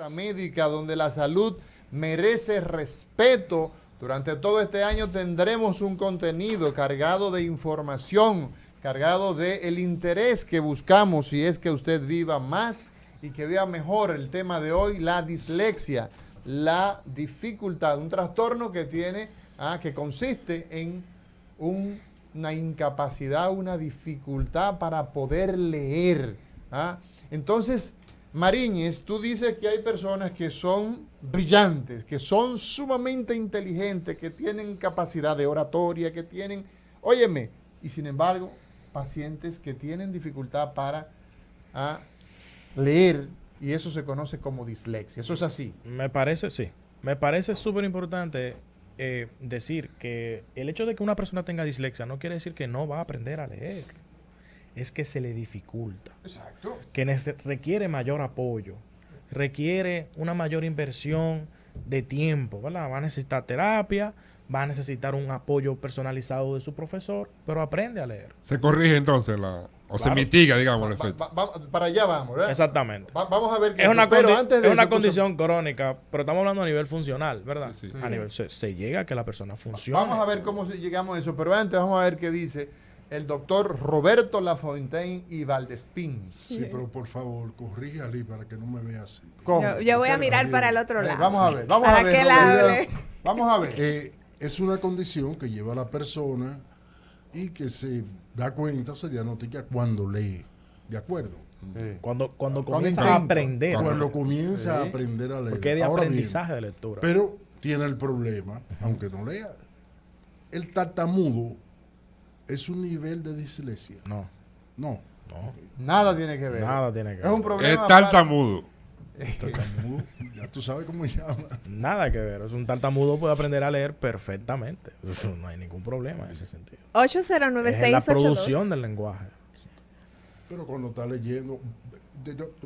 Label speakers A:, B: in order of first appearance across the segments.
A: nuestra médica, donde la salud merece respeto. Durante todo este año tendremos un contenido cargado de información, cargado de el interés que buscamos, si es que usted viva más y que vea mejor. El tema de hoy, la dislexia, la dificultad, un trastorno que tiene, que consiste en una incapacidad, una dificultad para poder leer. Entonces, Mariñez, tú dices que hay personas que son brillantes, que son sumamente inteligentes, que tienen capacidad de oratoria, que tienen, óyeme, y sin embargo, pacientes que tienen dificultad para leer, y eso se conoce como dislexia. ¿Eso es así?
B: Me parece, sí. Me parece súper importante decir que el hecho de que una persona tenga dislexia no quiere decir que no va a aprender a leer. Es que se le dificulta.
A: Exacto.
B: Que requiere mayor apoyo, requiere una mayor inversión de tiempo, ¿verdad? Va a necesitar terapia, va a necesitar un apoyo personalizado de su profesor, pero aprende a leer.
C: Se corrige entonces se mitiga, digamos, el efecto.
A: Para allá vamos, ¿verdad?
B: Exactamente.
A: Vamos a ver qué
B: es una,
A: antes de
B: una condición crónica, pero estamos hablando a nivel funcional, ¿verdad?
C: Sí.
B: A nivel se llega a que la persona funcione.
A: Vamos a ver cómo llegamos a eso, pero antes vamos a ver qué dice el doctor Roberto Lafontaine y Valdespín.
D: Sí, pero por favor, corríjale para que no me vea así.
E: Yo voy a mirar para el otro lado.
A: Vamos a ver, vamos
E: para
A: a ver.
E: Que él hable.
A: Vamos a ver.
D: Es una condición que lleva a la persona y que se da cuenta, se diagnostica cuando lee. ¿De acuerdo?
B: Cuando comienza a aprender.
D: Cuando comienza a aprender a leer.
B: Porque es de aprendizaje de lectura.
D: Pero tiene el problema, aunque no lea. El tartamudo es un nivel de dislexia.
B: No.
A: Nada tiene que ver.
B: Nada tiene que ver.
A: Es un problema.
C: Es tartamudo.
D: Tartamudo, ya tú sabes cómo se llama.
B: Nada que ver. Un tartamudo puede aprender a leer perfectamente. Eso no hay ningún problema en ese sentido.
E: 809682.
B: Es la producción del lenguaje.
D: Pero cuando está leyendo...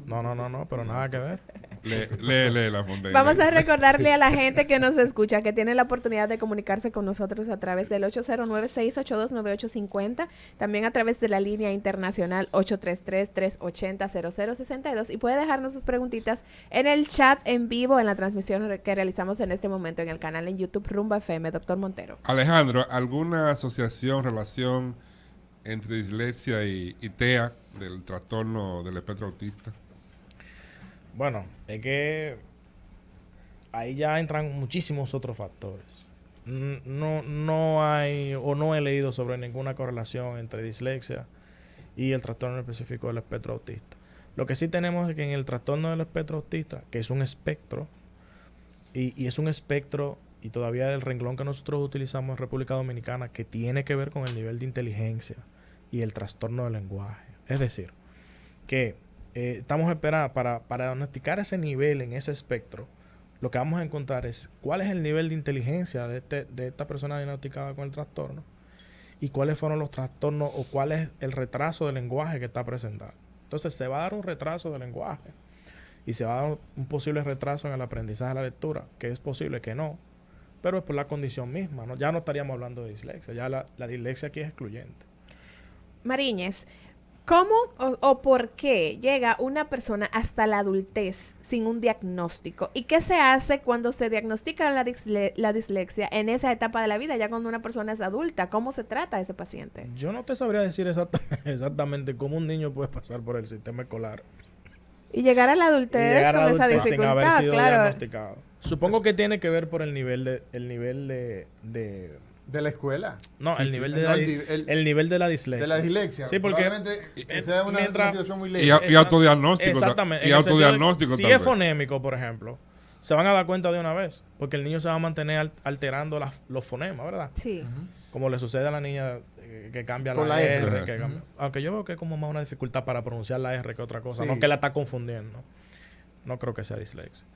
B: No, pero nada que ver.
C: Lee la Fontaine.
E: Vamos a recordarle a la gente que nos escucha que tiene la oportunidad de comunicarse con nosotros a través del 809-682-9850, también a través de la línea internacional 833-380-0062 y puede dejarnos sus preguntitas en el chat en vivo en la transmisión que realizamos en este momento en el canal en YouTube Rumba FM. Doctor Montero.
C: Alejandro, ¿alguna asociación, relación entre dislexia y TEA del trastorno del espectro autista?
B: Bueno, es que ahí ya entran muchísimos otros factores. No hay o no he leído sobre ninguna correlación entre dislexia y el trastorno específico del espectro autista. Lo que sí tenemos es que en el trastorno del espectro autista, que es un espectro, y es un espectro, y todavía el renglón que nosotros utilizamos en República Dominicana, que tiene que ver con el nivel de inteligencia y el trastorno del lenguaje. Es decir, que estamos esperando para diagnosticar ese nivel en ese espectro. Lo que vamos a encontrar es cuál es el nivel de inteligencia de esta persona diagnosticada con el trastorno y cuáles fueron los trastornos o cuál es el retraso del lenguaje que está presentando. Entonces se va a dar un retraso del lenguaje y se va a dar un posible retraso en el aprendizaje de la lectura, que es posible que no, pero es por la condición misma, ¿no? Ya no estaríamos hablando de dislexia, ya la dislexia aquí es excluyente.
E: Mariñez, ¿cómo o por qué llega una persona hasta la adultez sin un diagnóstico? ¿Y qué se hace cuando se diagnostica la dislexia en esa etapa de la vida, ya cuando una persona es adulta? ¿Cómo se trata a ese paciente?
B: Yo no te sabría decir exactamente cómo un niño puede pasar por el sistema escolar
E: y llegar a la adultez con esa dificultad,
B: sin haber sido
E: claro.
B: diagnosticado. Supongo que tiene que ver por el nivel de
A: ¿De la escuela?
B: No, el nivel de la dislexia.
A: De la dislexia.
B: Sí, porque
A: sea una situación muy leve.
C: Y autodiagnóstico.
B: Exactamente.
C: Y autodiagnóstico
B: si es fonémico, por ejemplo, se van a dar cuenta de una vez, porque el niño se va a mantener alterando los fonemas, ¿verdad?
E: Sí.
B: Como le sucede a la niña que cambia
A: con
B: la R.
A: R.
B: Aunque yo veo que es como más una dificultad para pronunciar la R que otra cosa.
A: Sí.
B: No que la está confundiendo. No creo que sea dislexia.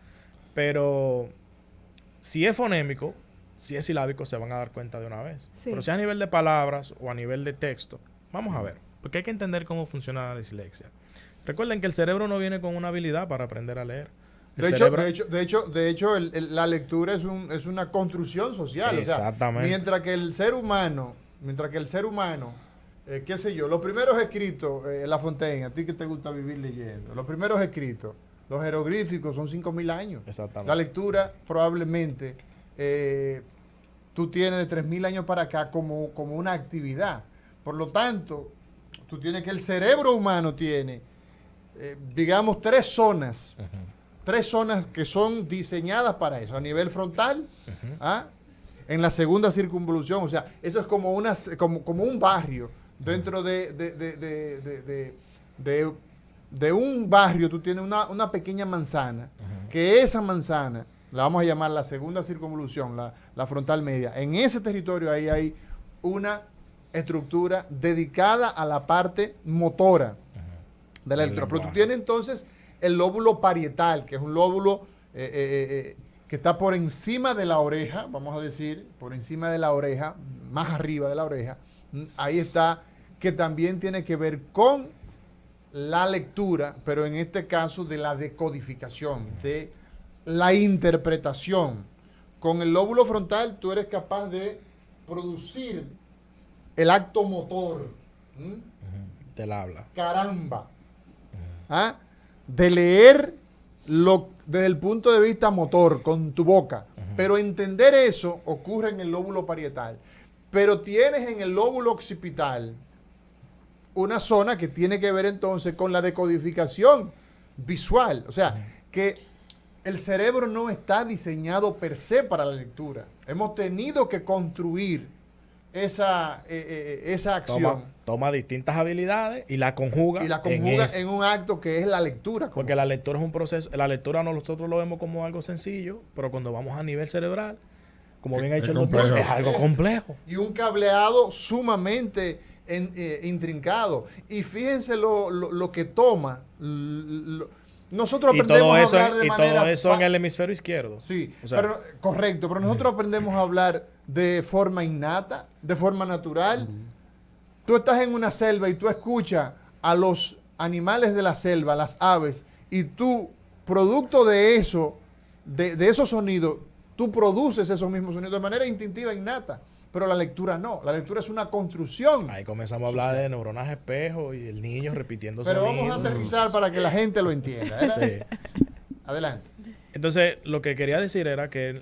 B: Pero si es fonémico, si es silábico, se van a dar cuenta de una vez.
E: Sí.
B: Pero si es a nivel de palabras o a nivel de texto, vamos a ver. Porque hay que entender cómo funciona la dislexia. Recuerden que el cerebro no viene con una habilidad para aprender a leer.
A: De hecho, la lectura es una construcción social.
B: Exactamente.
A: O sea, mientras que el ser humano, qué sé yo, los primeros escritos, La Fontaine, a ti que te gusta vivir leyendo, los primeros escritos, Los jeroglíficos son 5.000 años.
B: Exactamente.
A: La lectura probablemente tú tienes de 3.000 años para acá como una actividad. Por lo tanto, tú tienes que el cerebro humano tiene, digamos, 3 zonas. 3 zonas que son diseñadas para eso. A nivel frontal, ¿ah? En la segunda circunvolución. O sea, eso es como un barrio. Dentro de un barrio tú tienes una pequeña manzana, que esa manzana, la vamos a llamar la segunda circunvolución, la frontal media. En ese territorio ahí hay una estructura dedicada a la parte motora de la electrónica. Pero tú tienes entonces el lóbulo parietal, que es un lóbulo que está por encima de la oreja, vamos a decir, por encima de la oreja, más arriba de la oreja. Ahí está, que también tiene que ver con la lectura, pero en este caso de la decodificación, de la interpretación. Con el lóbulo frontal tú eres capaz de producir el acto motor.
B: Del habla.
A: Caramba. ¿Ah? De leer desde el punto de vista motor, con tu boca. Pero entender eso ocurre en el lóbulo parietal. Pero tienes en el lóbulo occipital una zona que tiene que ver entonces con la decodificación visual. O sea, que el cerebro no está diseñado per se para la lectura. Hemos tenido que construir esa acción.
B: Toma distintas habilidades y la conjuga.
A: Y la conjuga en un acto que es la lectura.
B: Porque la lectura es un proceso. La lectura nosotros lo vemos como algo sencillo, pero cuando vamos a nivel cerebral, como bien ha dicho el doctor, es algo complejo.
A: Y un cableado sumamente intrincado. Y fíjense lo que toma. Nosotros aprendemos a hablar de manera...
B: Y todo eso en el hemisferio izquierdo.
A: Sí,
B: o sea,
A: correcto. Pero nosotros aprendemos a hablar de forma innata, de forma natural. Tú estás en una selva y tú escuchas a los animales de la selva, las aves, y tú, producto de eso, de esos sonidos, tú produces esos mismos sonidos de manera instintiva, innata. Pero la lectura no. La lectura es una construcción.
B: Ahí comenzamos a hablar de neuronas espejo y el niño repitiendo sonidos.
A: Pero vamos a aterrizar para que la gente lo entienda. Sí. Adelante.
B: Entonces, lo que quería decir era que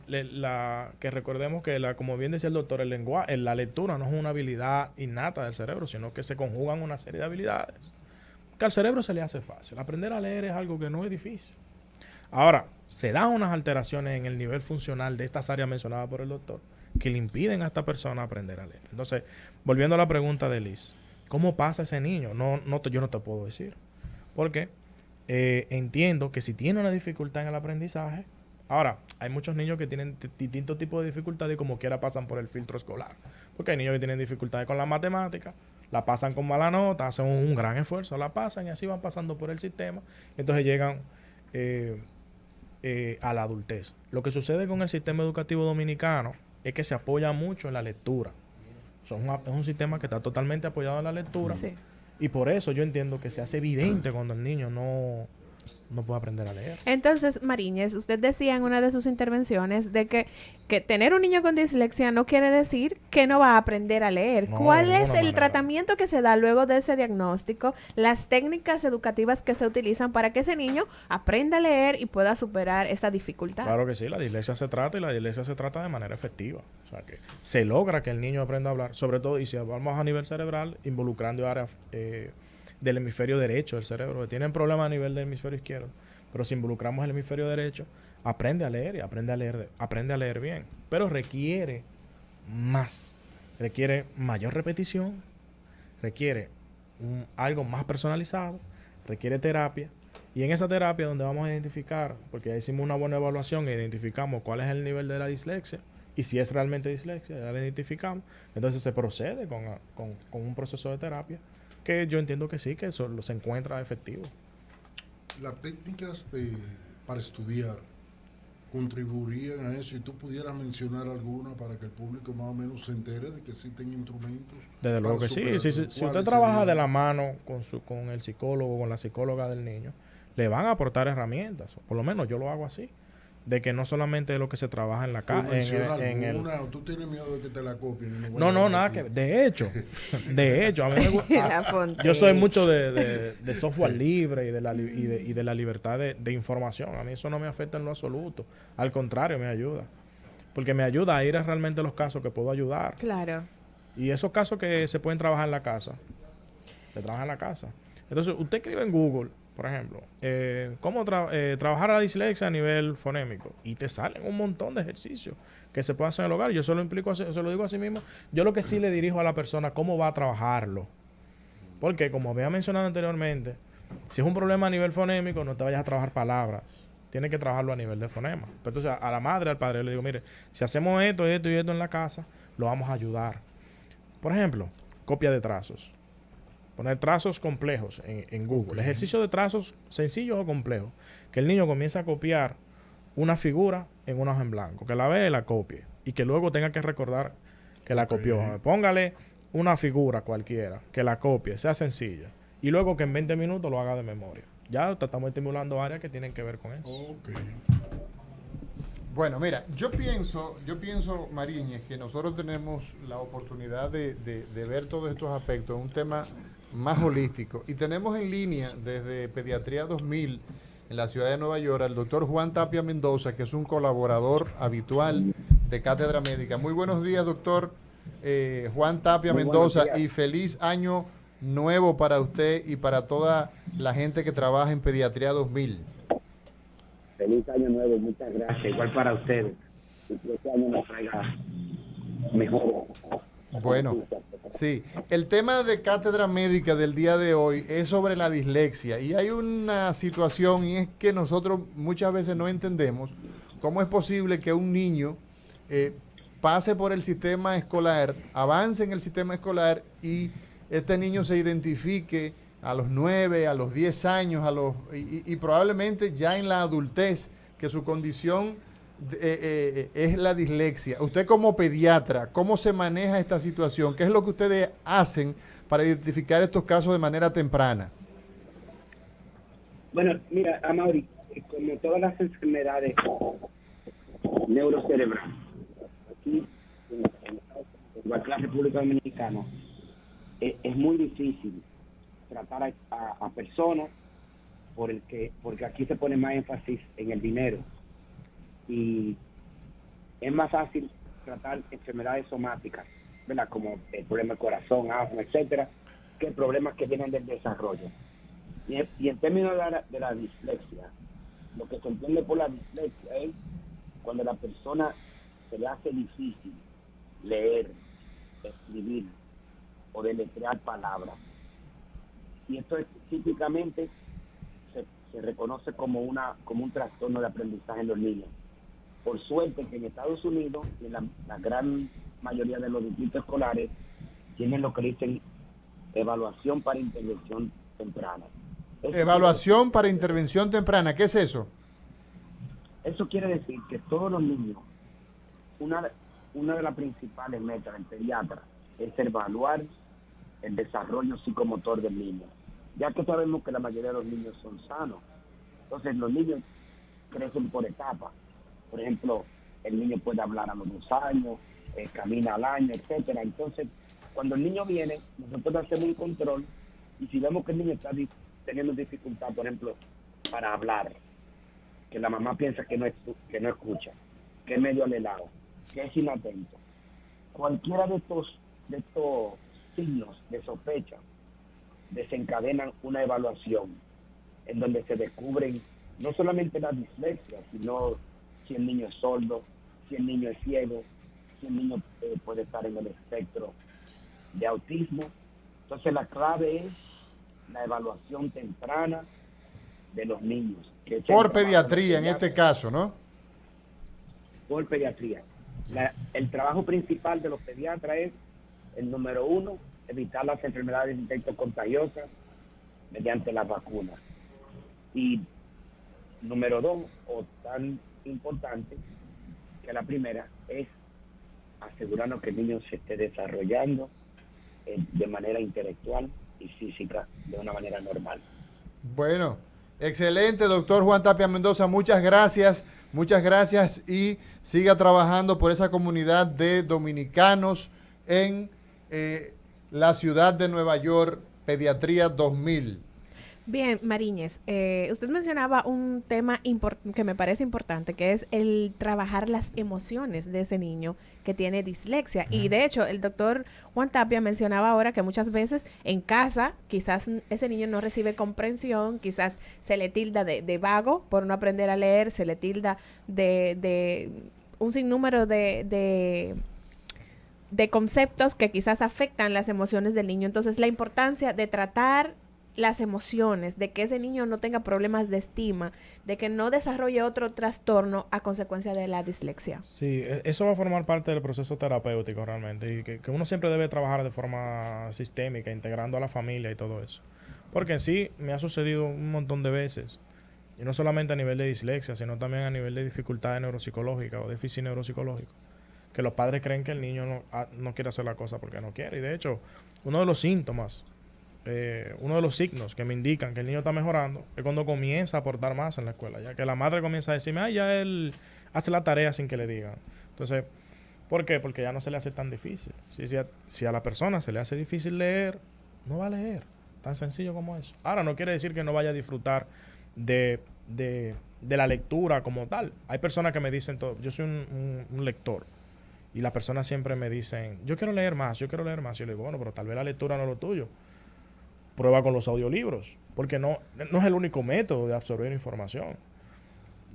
B: recordemos que, como bien decía el doctor, el lenguaje, la lectura no es una habilidad innata del cerebro, sino que se conjugan una serie de habilidades que al cerebro se le hace fácil. Aprender a leer es algo que no es difícil. Ahora, se dan unas alteraciones en el nivel funcional de estas áreas mencionadas por el doctor que le impiden a esta persona aprender a leer. Entonces, volviendo a la pregunta de Liz, ¿cómo pasa ese niño? Yo no te puedo decir. Porque entiendo que si tiene una dificultad en el aprendizaje, ahora, hay muchos niños que tienen distintos tipos de dificultades y como quiera pasan por el filtro escolar. Porque hay niños que tienen dificultades con la matemática, la pasan con mala nota, hacen un gran esfuerzo, la pasan y así van pasando por el sistema. Entonces llegan a la adultez. Lo que sucede con el sistema educativo dominicano es que se apoya mucho en la lectura. Es un sistema que está totalmente apoyado en la lectura. Sí. Y por eso yo entiendo que se hace evidente cuando el niño no puede aprender a leer.
E: Entonces, Mariñez, usted decía en una de sus intervenciones de que tener un niño con dislexia no quiere decir que no va a aprender a leer. ¿Cuál es el tratamiento que se da luego de ese diagnóstico? Las técnicas educativas que se utilizan para que ese niño aprenda a leer y pueda superar esta dificultad.
B: Claro que sí, la dislexia se trata y la dislexia se trata de manera efectiva. O sea, que se logra que el niño aprenda a hablar, sobre todo, y si vamos a nivel cerebral, involucrando áreas del hemisferio derecho del cerebro, que tienen problemas a nivel del hemisferio izquierdo, pero si involucramos el hemisferio derecho, aprende a leer y aprende a leer bien, pero requiere más, requiere mayor repetición, requiere algo más personalizado, requiere terapia, y en esa terapia donde vamos a identificar, porque ya hicimos una buena evaluación e identificamos cuál es el nivel de la dislexia, y si es realmente dislexia, ya la identificamos, entonces se procede con un proceso de terapia que yo entiendo que sí, que eso se encuentra efectivo.
D: Las técnicas para estudiar contribuirían a eso, y tú pudieras mencionar alguna para que el público más o menos se entere de que existen instrumentos.
B: Desde luego que sí. Si usted trabaja de la mano con el psicólogo, con la psicóloga del niño, le van a aportar herramientas, por lo menos yo lo hago así. de que no solamente es lo que se trabaja en la
D: Pero
B: casa,
D: menciona
B: en el...
D: alguna, o tú tienes miedo de que te la copien. Y
B: No, no, nada que... De hecho, a mí me
E: La
B: gusta...
E: Fontaine.
B: Yo soy mucho de software libre y de la libertad de información. A mí eso no me afecta en lo absoluto. Al contrario, me ayuda. Porque me ayuda a ir a realmente los casos que puedo ayudar.
E: Claro.
B: Y esos casos que se pueden trabajar en la casa, se trabajan en la casa. Entonces, usted escribe en Google, por ejemplo, cómo trabajar la dislexia a nivel fonémico. Y te salen un montón de ejercicios que se pueden hacer en el hogar. Yo se lo digo así mismo. Yo lo que sí le dirijo a la persona cómo va a trabajarlo. Porque, como había mencionado anteriormente, si es un problema a nivel fonémico, no te vayas a trabajar palabras. Tienes que trabajarlo a nivel de fonema. Pero entonces, a la madre, al padre, le digo, mire, si hacemos esto, esto y esto en la casa, lo vamos a ayudar. Por ejemplo, copia de trazos. Poner trazos complejos en Google. Ejercicio de trazos sencillos o complejos. Que el niño comience a copiar una figura en una hoja en blanco. Que la vea y la copie. Y que luego tenga que recordar que la copió. Póngale una figura cualquiera, que la copie, sea sencilla. Y luego que en 20 minutos lo haga de memoria. Ya estamos estimulando áreas que tienen que ver con eso.
D: Ok.
A: Bueno, mira, yo pienso, Mariñez, que nosotros tenemos la oportunidad de ver todos estos aspectos, un tema más holístico. Y tenemos en línea desde Pediatría 2000 en la ciudad de Nueva York al doctor Juan Tapia Mendoza, que es un colaborador habitual de Cátedra Médica. Muy buenos días, doctor Juan Tapia Mendoza, y feliz año nuevo para usted y para toda la gente que trabaja en Pediatría 2000.
F: Feliz año nuevo, muchas gracias. Igual para ustedes. Y que este año nos traiga mejor.
A: Bueno, sí. El tema de Cátedra Médica del día de hoy es sobre la dislexia. Y hay una situación, y es que nosotros muchas veces no entendemos cómo es posible que un niño pase por el sistema escolar, avance en el sistema escolar y este niño se identifique a los 9, a los 10 años, y probablemente ya en la adultez, que su condición es la dislexia. Usted como pediatra, ¿cómo se maneja esta situación? ¿Qué es lo que ustedes hacen para identificar estos casos de manera temprana?
F: Bueno, mira, Amaury, como todas las enfermedades neurocerebrales, aquí en la República Dominicana, es muy difícil tratar a personas porque aquí se pone más énfasis en el dinero y es más fácil tratar enfermedades somáticas, ¿verdad? Como el problema del corazón, asma, etcétera, que problemas que vienen del desarrollo. Y en términos de la dislexia, lo que se entiende por la dislexia es cuando a la persona se le hace difícil leer, escribir o deletrear palabras. Y esto es, típicamente se reconoce como un trastorno de aprendizaje en los niños. Por suerte que en Estados Unidos y en la gran mayoría de los distritos escolares tienen lo que dicen evaluación para intervención temprana.
A: Evaluación para intervención temprana, ¿qué es eso?
F: Eso quiere decir que todos los niños, una de las principales metas del pediatra es evaluar el desarrollo psicomotor del niño, ya que sabemos que la mayoría de los niños son sanos. Entonces los niños crecen por etapas. Por ejemplo, el niño puede hablar a los 2 años, camina al año, etcétera. Entonces, cuando el niño viene, nosotros hacemos un control y si vemos que el niño está teniendo dificultad, por ejemplo, para hablar, que la mamá piensa que no escucha, que es medio alelado, que es inatento, cualquiera de estos signos de sospecha desencadenan una evaluación en donde se descubren no solamente la dislexia, sino si el niño es sordo, si el niño es ciego, si el niño puede estar en el espectro de autismo. Entonces la clave es la evaluación temprana de los niños.
A: Por pediatría en este caso, ¿no?
F: Por pediatría. El trabajo principal de los pediatras es, el número 1, evitar las enfermedades infectocontagiosas mediante las vacunas. Y número 2, o tan importante que la primera, es asegurarnos que el niño se esté desarrollando de manera intelectual y física de una manera normal.
A: Bueno, Excelente, doctor Juan Tapia Mendoza, muchas gracias y siga trabajando por esa comunidad de dominicanos en la ciudad de Nueva York, Pediatría 2000.
E: Bien, Mariñez, usted mencionaba un tema que me parece importante, que es el trabajar las emociones de ese niño que tiene dislexia. Y de hecho, el doctor Juan Tapia mencionaba ahora que muchas veces en casa quizás ese niño no recibe comprensión, quizás se le tilda de vago por no aprender a leer, se le tilda de un sinnúmero de conceptos que quizás afectan las emociones del niño. Entonces, la importancia de tratar las emociones, de que ese niño no tenga problemas de estima, de que no desarrolle otro trastorno a consecuencia de la dislexia.
B: Sí, eso va a formar parte del proceso terapéutico realmente, y que uno siempre debe trabajar de forma sistémica, integrando a la familia y todo eso. Porque en sí me ha sucedido un montón de veces, y no solamente a nivel de dislexia, sino también a nivel de dificultades neuropsicológicas o déficit neuropsicológico, que los padres creen que el niño no quiere hacer la cosa porque no quiere. Y de hecho, uno de los síntomas, uno de los signos que me indican que el niño está mejorando es cuando comienza a aportar más en la escuela, ya que la madre comienza a decirme, ay, ya él hace la tarea sin que le digan. Entonces, ¿por qué? Porque ya no se le hace tan difícil. Si a la persona se le hace difícil leer, no va a leer. Tan sencillo como eso. Ahora, no quiere decir que no vaya a disfrutar de la lectura como tal. Hay personas que me dicen, yo soy un lector, y las personas siempre me dicen, yo quiero leer más. Yo le digo, bueno, pero tal vez la lectura no es lo tuyo. Prueba con los audiolibros, porque no es el único método de absorber información.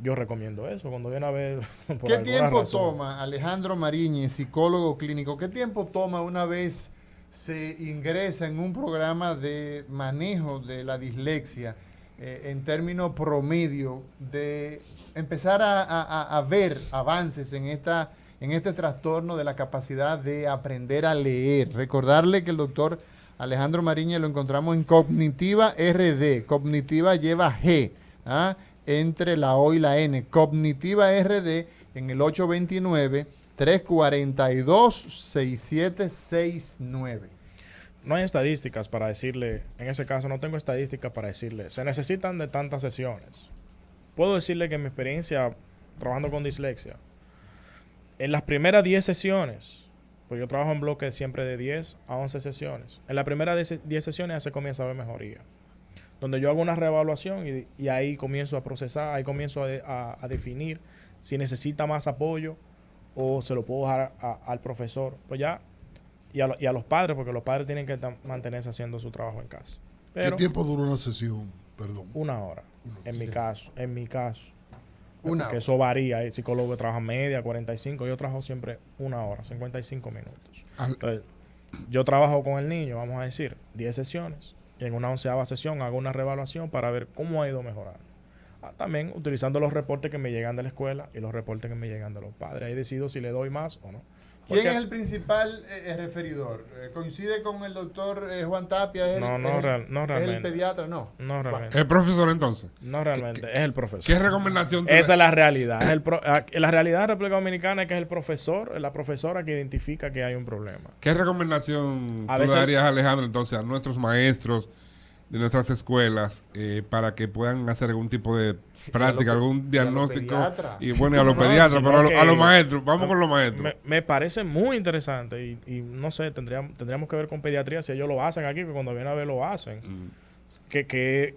B: Yo recomiendo eso cuando viene a ver.
A: ¿Qué tiempo toma, Alejandro Mariñez, psicólogo clínico, qué tiempo toma una vez se ingresa en un programa de manejo de la dislexia, en términos promedio, de empezar a ver avances en este trastorno de la capacidad de aprender a leer? Recordarle que el doctor Alejandro Mariñez lo encontramos en Cognitiva RD. Cognitiva lleva G, entre la O y la N. Cognitiva RD en el 829-342-6769.
B: No hay estadísticas para decirle, en ese caso no tengo estadísticas para decirle, se necesitan de tantas sesiones. Puedo decirle que en mi experiencia trabajando con dislexia, en las primeras 10 sesiones, pues yo trabajo en bloques siempre de 10 a 11 sesiones. En las primeras 10 sesiones ya se comienza a ver mejoría. Donde yo hago una reevaluación y ahí comienzo a procesar, ahí comienzo a definir si necesita más apoyo o se lo puedo dejar al profesor. Pues ya, y a los padres, porque los padres tienen que mantenerse haciendo su trabajo en casa. Pero,
D: ¿qué tiempo dura una sesión? Perdón.
B: Una hora, en mi caso.
A: Una
B: que eso varía. Hay psicólogos que trabajan media, 45. Yo trabajo siempre una hora, 55 minutos. Entonces, yo trabajo con el niño, vamos a decir, 10 sesiones. Y en una 11ª sesión hago una reevaluación para ver cómo ha ido mejorando. También utilizando los reportes que me llegan de la escuela y los reportes que me llegan de los padres. Ahí decido si le doy más o no.
A: ¿Quién es el principal referidor? ¿Coincide con el doctor Juan Tapia?
B: No realmente.
A: ¿Es el pediatra? No.
B: No realmente.
C: ¿El profesor entonces?
B: No realmente, es el profesor.
C: ¿Qué recomendación
B: Esa es la realidad. La realidad de la República Dominicana es que es el profesor, la profesora que identifica que hay un problema.
C: ¿Qué recomendación
B: A
C: tú
B: veces,
C: darías, Alejandro, entonces a nuestros maestros de nuestras escuelas para que puedan hacer algún tipo de práctica, algún diagnóstico? Y bueno, y a los pediatras, pero a los maestros. Vamos con los maestros.
B: Me parece muy interesante y no sé, tendríamos que ver con pediatría si ellos lo hacen aquí, que cuando vienen a ver lo hacen. Que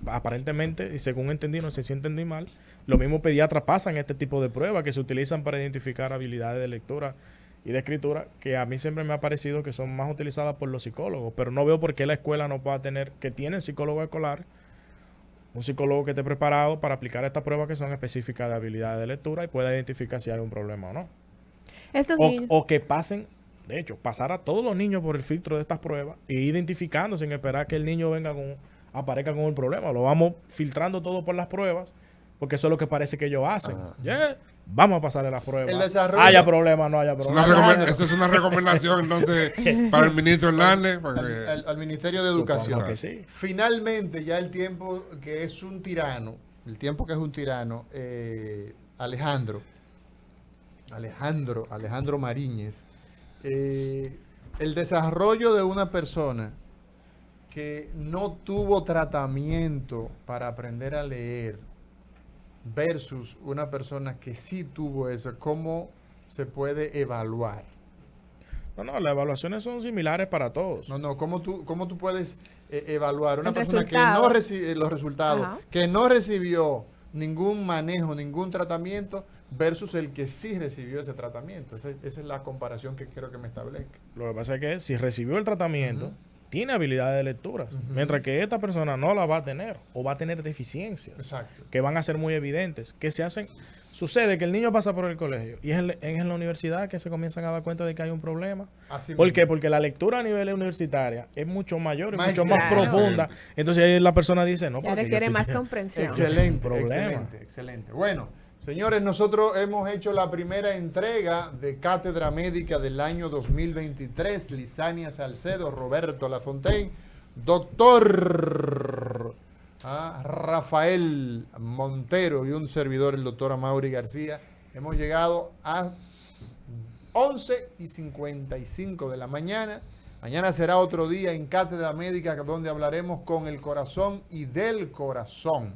B: aparentemente, y según entendí, no sé si entendí mal, los mismos pediatras pasan este tipo de pruebas que se utilizan para identificar habilidades de lectura y de escritura, que a mí siempre me ha parecido que son más utilizadas por los psicólogos, pero no veo por qué la escuela no pueda tener, que tienen psicólogos escolares, un psicólogo que esté preparado para aplicar estas pruebas que son específicas de habilidades de lectura y pueda identificar si hay un problema o no. O que pasen, de hecho, pasar a todos los niños por el filtro de estas pruebas e identificando sin esperar que el niño aparezca con un problema. Lo vamos filtrando todo por las pruebas, porque eso es lo que parece que ellos hacen. Vamos a pasarle las pruebas. Haya problema, no haya problema.
C: Esa es una recomendación entonces para el ministro Hernández.
A: Al Ministerio de Educación.
B: Que sí.
A: Finalmente, ya el tiempo que es un tirano, Alejandro Mariñez, el desarrollo de una persona que no tuvo tratamiento para aprender a leer versus una persona que sí tuvo eso, ¿cómo se puede evaluar?
B: No, las evaluaciones son similares para todos.
A: No, ¿cómo tú puedes evaluar una
E: El
A: persona
E: resultado.
A: que no recibe los resultados,
E: Ajá.
A: que no recibió ningún manejo, ningún tratamiento, versus el que sí recibió ese tratamiento? Esa es la comparación que quiero que me establezca.
B: Lo que pasa es que si recibió el tratamiento, tiene habilidades de lectura, mientras que esta persona no la va a tener o va a tener deficiencias
A: Exacto.
B: que van a ser muy evidentes, que se hacen. Sucede que el niño pasa por el colegio y es en la universidad que se comienzan a dar cuenta de que hay un problema.
A: Así
B: ¿Por
A: mismo.
B: qué? Porque la lectura a nivel universitaria es mucho mayor y
A: Más
B: mucho más
E: claro.
B: profunda. Entonces ahí la persona dice, no,
E: Ya
B: porque
E: requiere
B: yo
E: más
B: tenía-
E: comprensión.
A: Excelente,
B: Problema.
A: excelente. Bueno, señores, nosotros hemos hecho la primera entrega de Cátedra Médica del año 2023. Lisania Salcedo, Roberto Lafontaine, doctor Rafael Montero y un servidor, el doctor Amaury García. Hemos llegado a 11:55 de la mañana. Mañana será otro día en Cátedra Médica donde hablaremos con el corazón y del corazón.